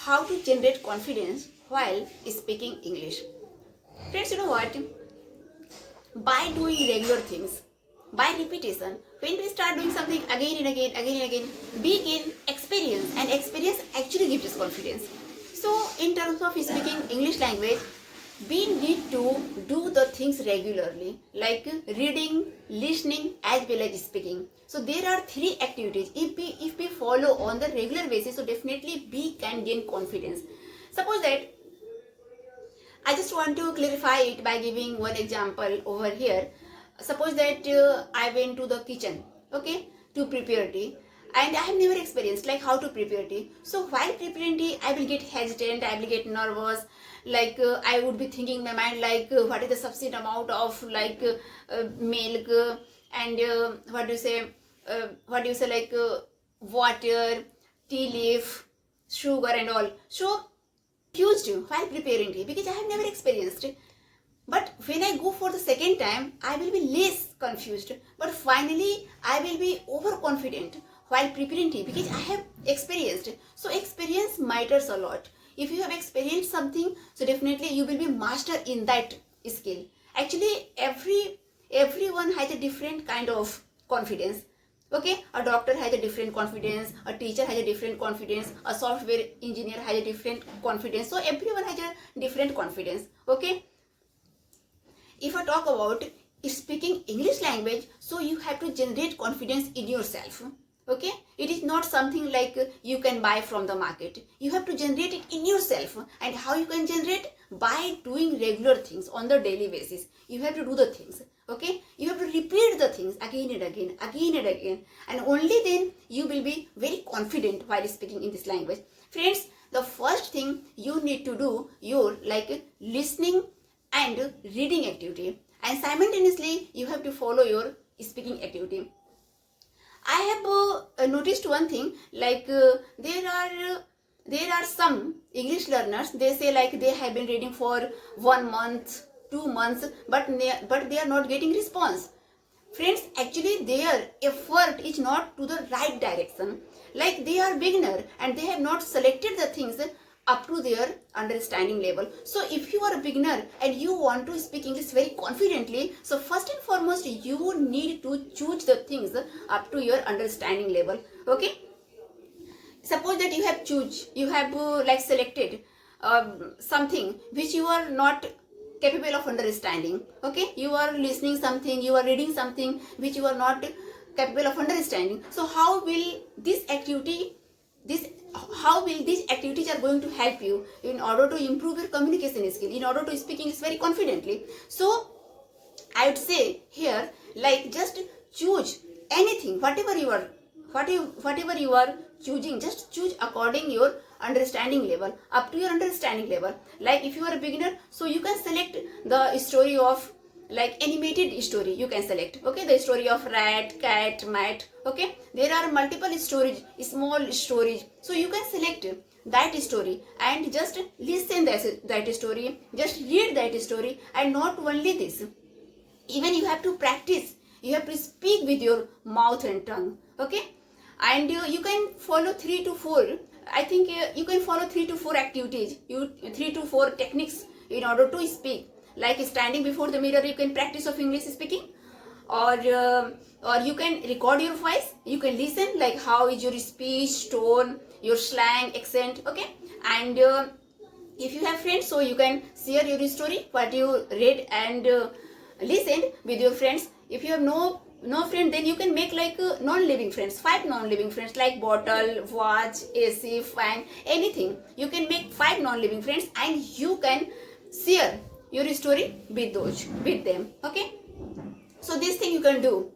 how to generate confidence while speaking English. Friends, you know what? By doing regular things, by repetition, when we start doing something again and again, we gain experience, and experience actually gives us confidence. So, in terms of speaking English language, we need to do the things regularly, like reading, listening, as well as speaking. So there are three activities. If we follow on the regular basis, so definitely we can gain confidence. Suppose that I just want to clarify it by giving one example over here. Suppose that I went to the kitchen, okay, to prepare tea, and I have never experienced like how to prepare tea. So while preparing tea, I will get hesitant, I will get nervous. Like I would be thinking in my mind like what is the sufficient amount of like milk and what do you say like water, tea leaf, sugar and all. So confused while preparing tea because I have never experienced it. But when I go for the second time, I will be less confused. But finally, I will be overconfident while preparing tea because I have experienced. So experience matters a lot. If you have experienced something, so definitely you will be master in that skill. Actually, everyone has a different kind of confidence. Okay, a doctor has a different confidence, a teacher has a different confidence, a software engineer has a different confidence. So everyone has a different confidence. Okay. If I talk about speaking English language, so you have to generate confidence in yourself. Okay, it is not something like you can buy from the market. You have to generate it in yourself. And how you can generate? By doing regular things on the daily basis. You have to do the things. Okay, you have to repeat the things again and again, and only then you will be very confident while speaking in this language. Friends, the first thing you need to do your like listening and reading activity, and simultaneously you have to follow your speaking activity. I have noticed one thing, like there are some English learners, they say like they have been reading for 1 month, 2 months, but they are not getting response. Friends, actually their effort is not to the right direction. Like they are beginner and they have not selected the things up to their understanding level. So if you are a beginner and you want to speak English very confidently, so first and foremost you need to choose the things up to your understanding level. Okay, suppose that you have like selected something which you are not capable of understanding. Okay, you are listening something, you are reading something which you are not capable of understanding. So how will these activities are going to help you in order to improve your communication skill, in order to speak English very confidently? So I would say here, like just choose anything, whatever you are choosing, just choose according your understanding level, up to your understanding level. Like if you are a beginner, so you can select the story of like animated story, you can select. Okay, the story of rat, cat, mat. Okay, there are multiple stories, small stories, so you can select that story and just listen that story, just read that story. And not only this, even you have to practice, you have to speak with your mouth and tongue. Okay, and you can follow 3 to 4, I think you can follow 3 to 4 activities, 3 to 4 techniques in order to speak. Like standing before the mirror, you can practice of English speaking, or you can record your voice, you can listen like how is your speech, tone, your slang, accent. Okay, and if you have friends, so you can share your story, what you read and listened with your friends. If you have no friend, then you can make like non-living friends, 5 non-living friends, like bottle, watch, AC, fan, anything. You can make 5 non-living friends and you can share your story with them. Okay, so this thing you can do,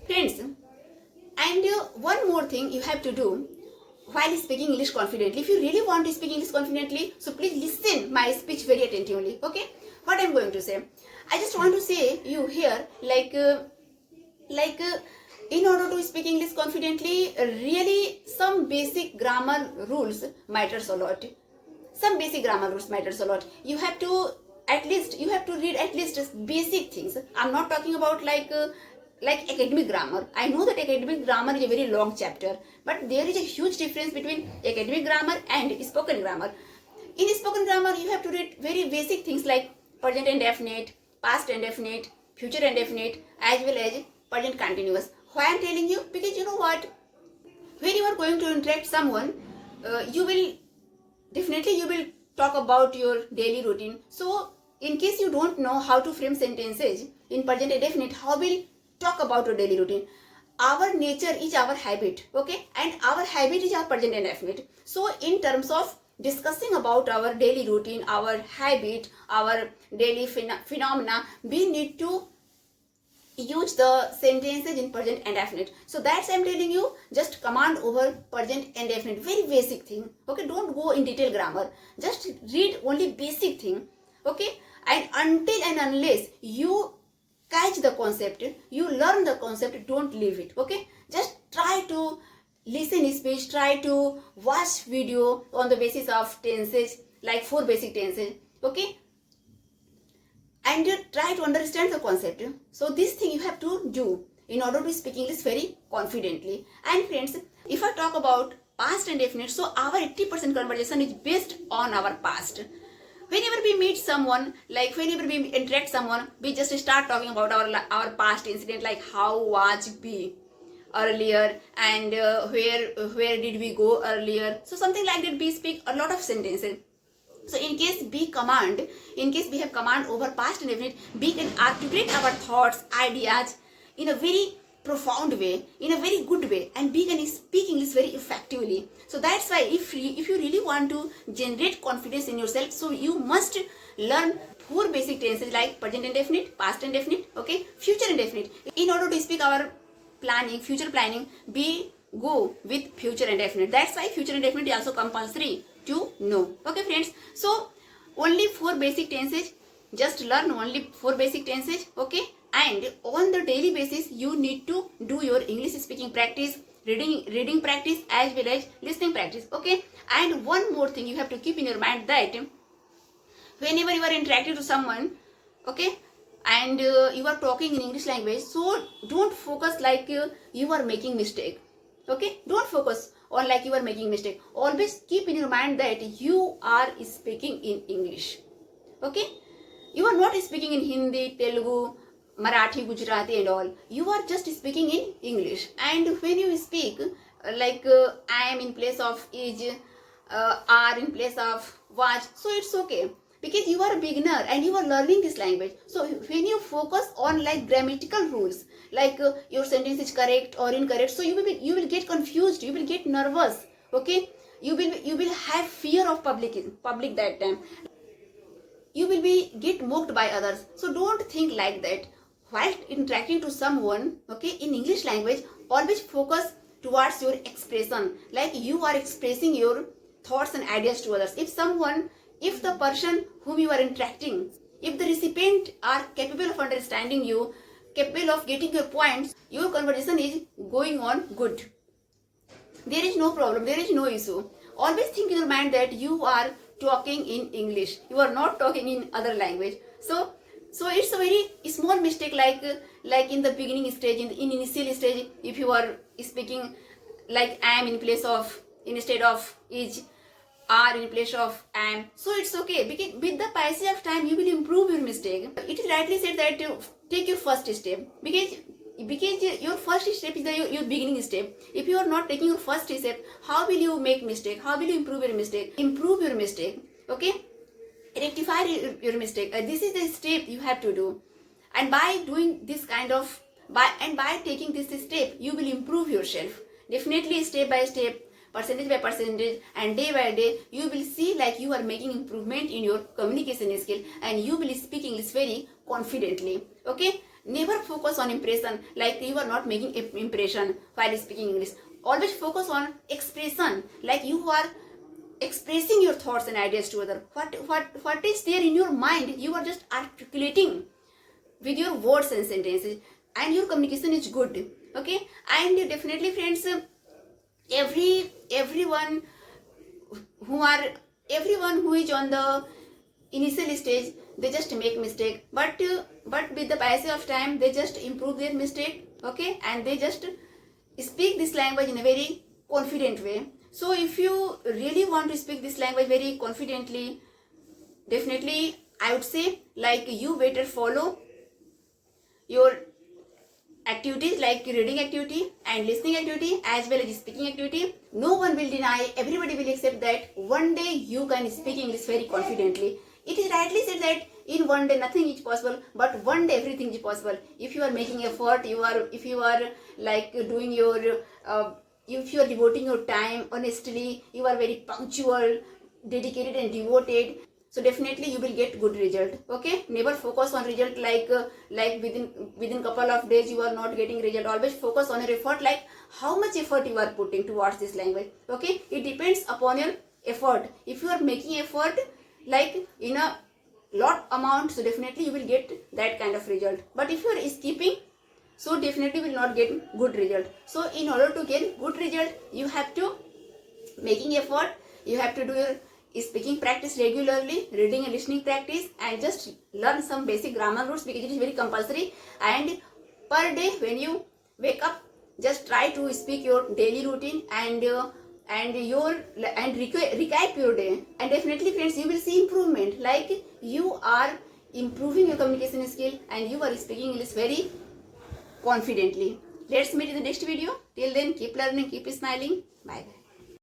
friends. And one more thing you have to do while speaking English confidently. If you really want to speak English confidently, so please listen my speech very attentively. Okay, what I'm going to say, I just want to say you here like in order to speak English confidently, really some basic grammar rules matters a lot. Some basic grammar rules matters a lot. You have to read at least basic things. I'm not talking about like like academic grammar. I know that academic grammar is a very long chapter, but there is a huge difference between academic grammar and spoken grammar. In spoken grammar, you have to read very basic things like present indefinite, past indefinite, future indefinite, as well as present continuous. Why I am telling you? Because you know what? When you are going to interact someone, you will talk about your daily routine. So in case you don't know how to frame sentences in present indefinite, how will talk about your daily routine? Our nature is our habit, okay, and our habit is our present indefinite. So in terms of discussing about our daily routine, our habit, our daily phenomena, we need to use the sentences in present indefinite. So that's I'm telling you, just command over present indefinite, very basic thing, okay. Don't go in detail grammar, just read only basic thing, okay. And until and unless you catch the concept, you learn the concept, don't leave it, okay. Just try to listen speech, try to watch video on the basis of tenses, like 4 basic tenses, okay, and try to understand the concept. So this thing you have to do in order to speak English very confidently. And friends, if I talk about past indefinite, so our 80% conversation is based on our past. Whenever we meet someone, like whenever we interact someone, we just start talking about our past incident, like how was we earlier, and where did we go earlier. So something like that, we speak a lot of sentences. So in case we have command over past indefinite, we can articulate our thoughts, ideas in a very profound way, in a very good way, and we can speak English very effectively. So that's why if you really want to generate confidence in yourself, so you must learn 4 basic tenses like present indefinite, past indefinite, okay, future indefinite. In order to speak our planning, future planning, we go with future indefinite. That's why future indefinite is also compulsory to know, okay friends. So only 4 basic tenses, just learn only 4 basic tenses, okay. And on the daily basis, you need to do your English speaking practice, reading practice, as well as listening practice, okay. And one more thing you have to keep in your mind, that whenever you are interacting to someone, okay, and you are talking in English language, so don't focus like you are making mistake, okay. Don't focus on like you are making mistake. Always keep in your mind that you are speaking in English, okay. You are not speaking in Hindi, Telugu, Marathi, Gujarati and all. You are just speaking in English. And when you speak like I am in place of is, are in place of was, so it's okay, because you are a beginner and you are learning this language. So when you focus on like grammatical rules, like your sentence is correct or incorrect, so you will get confused, you will get nervous, okay. You will have fear of public that time. You will be get mocked by others. So don't think like that while interacting to someone, okay, in English language. Always focus towards your expression, like you are expressing your thoughts and ideas to others. If the person whom you are interacting, if the recipient are capable of understanding you, capable of getting your points, your conversation is going on good. There is no problem, there is no issue. Always think in your mind that you are talking in English, you are not talking in other language. So it's a very small mistake, like in the beginning stage, in initial stage, if you are speaking like am in place of, instead of is, are in place of am. So it's okay, because with the passage of time you will improve your mistake. It is rightly said that take your first step, because your first step is your beginning step. If you are not taking your first step, how will you make mistake? How will you improve your mistake? Okay, rectify your mistake. This is the step you have to do, and by doing this kind of by taking this step, you will improve yourself definitely, step by step, percentage by percentage, and day by day. You will see like you are making improvement in your communication skill, and you will speak English very confidently, okay. Never focus on impression, like you are not making impression while speaking English. Always focus on expression, like you are expressing your thoughts and ideas to other. What is there in your mind, you are just articulating with your words and sentences, and your communication is good, okay. And definitely friends, everyone who is on the initial stage, they just make mistake, but with the passage of time they just improve their mistake, okay, and they just speak this language in a very confident way. So if you really want to speak this language very confidently, definitely I would say, like, you better follow your activities like reading activity and listening activity as well as speaking activity. No one will deny, everybody will accept that one day you can speak English very confidently. It is rightly said that in one day nothing is possible, but one day everything is possible. If you are making effort, if you are like doing your if you are devoting your time honestly, you are very punctual, dedicated and devoted, so definitely you will get good result. Okay, never focus on result like within couple of days you are not getting result. Always focus on your effort, like how much effort you are putting towards this language. Okay, it depends upon your effort. If you are making effort like in a lot amount, so definitely you will get that kind of result. But if you are skipping, so definitely will not get good result. So in order to get good result, you have to making effort, you have to do your speaking practice regularly, reading and listening practice, and just learn some basic grammar rules because it is very compulsory. And per day when you wake up, just try to speak your daily routine and recap your day, and definitely friends you will see improvement, like you are improving your communication skill and you are speaking English very confidently. Let's meet in the next video. Till then, keep learning, keep smiling. Bye.